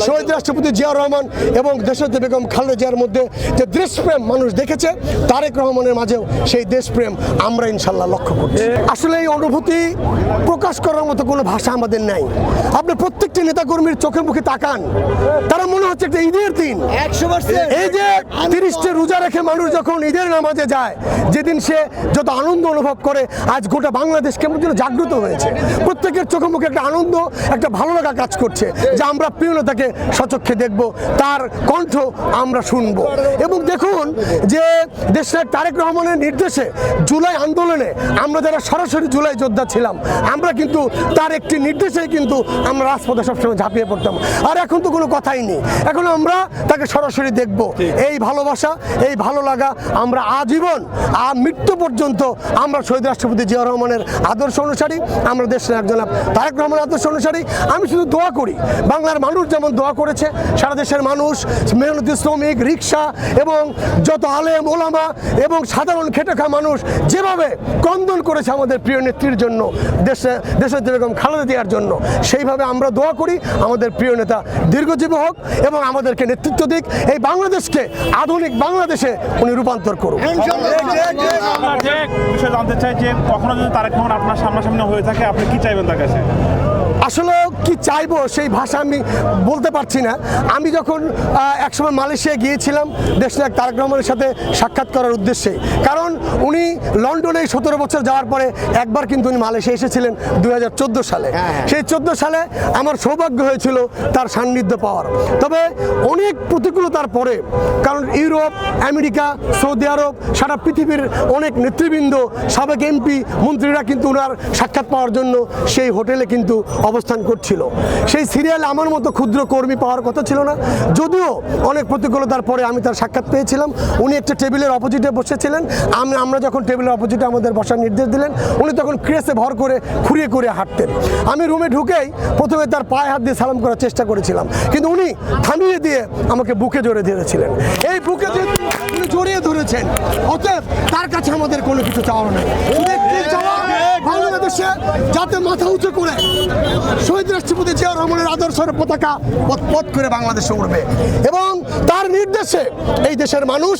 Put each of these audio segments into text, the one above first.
শহীদ রাষ্ট্রপতি জিয়াউর রহমান এবং দেশনেত্রী বেগম খালেদা জিয়ার মধ্যে যে দেশপ্রেম মানুষ দেখেছে, তারেক রহমানের মাঝেও সেই দেশপ্রেম আমরা ইনশাল্লাহ লক্ষ্য করছি। আসলে এই অনুভূতি প্রকাশ করার মতো কোনো ভাষা আমাদের নাই। আপনি প্রত্যেকটি নেতাকর্মীর চোখে মুখে তাকান, তারা মনে হচ্ছে একটা ঈদের দিন। এই যে 30টি রোজা রেখে মানুষ যখন ঈদের নামাজে যায়, যেদিন সে যত আনন্দ অনুভব করে, আজ গোটা বাংলাদেশ কেমন যেন জাগ্রত হয়েছে। প্রত্যেকের চোখে মুখে একটা আনন্দ, একটা ভালো লাগা কাজ করছে যে আমরা প্রিয় নেতাকে সচক্ষে দেখব, তার কণ্ঠ আমরা শুনবো। এবং দেখুন যে দেশের তারেক রহমানের নির্দেশে জুলাই আন্দোলনে আমরা যারা সরাসরি জুলাই যোদ্ধা ছিলাম, আমরা কিন্তু তার একটি নির্দেশেই কিন্তু আমরা রাজপথে সবসময় ঝাঁপিয়ে পড়তাম। আর এখন তো কোনো কথাই নেই, এখন আমরা তাকে সরাসরি দেখব। এই ভালোবাসা, এই ভালো লাগা আমরা আজীবন মৃত্যু পর্যন্ত আমরা শহীদ রাষ্ট্রপতি জিয়াউর রহমানের আদর্শ অনুসারী, আমরা দেশের একজন তারেক রহমানের আদর্শ অনুসারী। আমি শুধু দোয়া করি, বাংলার মানুষ যেমন দোয়া করেছে, সারা দেশের মানুষ, মেহনতি শ্রমিক, রিক্সা এবং যত আলেম ওলামা এবং সাধারণ খেটে খাওয়া মানুষ যেভাবে ক্রন্দন করেছে আমাদের প্রিয় নেত্রীর জন্য, দেশের বেগম খালেদা জিয়ার জন্য, সেইভাবে আমরা দোয়া করি আমাদের প্রিয় নেতা দীর্ঘজীবী হোক এবং আমাদেরকে নেতৃত্ব দিক, এই বাংলাদেশকে আধুনিক বাংলাদেশে উনি রূপান্তর করুন। বিষয় জানতে চাই যে কখনো যদি তারেক রহমান আপনার সামনাসামনি হয়ে থাকে, আপনি কি চাইবেন তার কাছে? আসলে কি চাইবো সেই ভাষা আমি বলতে পারছি না। আমি যখন একসময় মালয়েশিয়া গিয়েছিলাম দেশনায়ক তারেক রহমানের সাথে সাক্ষাৎ করার উদ্দেশ্যে, কারণ উনি লন্ডনে 17 বছর যাওয়ার পরে একবার কিন্তু উনি মালয়েশিয়া এসেছিলেন 2014 সালে। সেই 14 সালে আমার সৌভাগ্য হয়েছিল তার সান্নিধ্য পাওয়ার। তবে অনেক প্রতিকূলতার পরে, কারণ ইউরোপ, আমেরিকা, সৌদি আরব, সারা পৃথিবীর অনেক নেতৃবৃন্দ, সাবেক এমপি, মন্ত্রীরা কিন্তু ওনার সাক্ষাৎ পাওয়ার জন্য সেই হোটেলে কিন্তু অবস্থান করছিল। সেই সিরিয়ালে আমার মতো ক্ষুদ্র কর্মী পাওয়ার কথা ছিল না, যদিও অনেক প্রতিকূলতার পরে আমি তার সাক্ষাৎ পেয়েছিলাম। উনি একটা টেবিলের অপোজিটে বসেছিলেন, আমরা যখন টেবিলের অপোজিটে আমাদের বসার নির্দেশ দিলেন, উনি তখন ক্রেসে ভর করে খুঁড়িয়ে খুঁড়িয়ে হাঁটতেন। আমি রুমে ঢুকেই প্রথমে তার পায়ে হাত দিয়ে সালাম করার চেষ্টা করেছিলাম, কিন্তু উনি থামিয়ে দিয়ে আমাকে বুকে জড়িয়ে ধরেছিলেন। এই বুকে উনি জড়িয়ে ধরেছেন, অতএব তার কাছে আমাদের কোনো কিছু চাওয়ার নেই। বাংলাদেশে যাতে মাথা উঁচু করে শহীদ রাষ্ট্রপতি জিয়াউর রহমানের আদর্শের পতাকা পথ করে বাংলাদেশে উঠবে এবং তার নির্দেশে এই দেশের মানুষ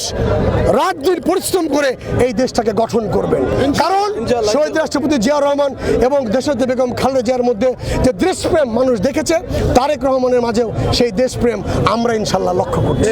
রাত দিন পরিশ্রম করে এই দেশটাকে গঠন করবেন। কারণ শহীদ রাষ্ট্রপতি জিয়াউর রহমান এবং দেশনেত্রী বেগম খালেদা জিয়ার মধ্যে যে দেশপ্রেম মানুষ দেখেছে, তারেক রহমানের মাঝেও সেই দেশপ্রেম আমরা ইনশাল্লাহ লক্ষ্য করছি।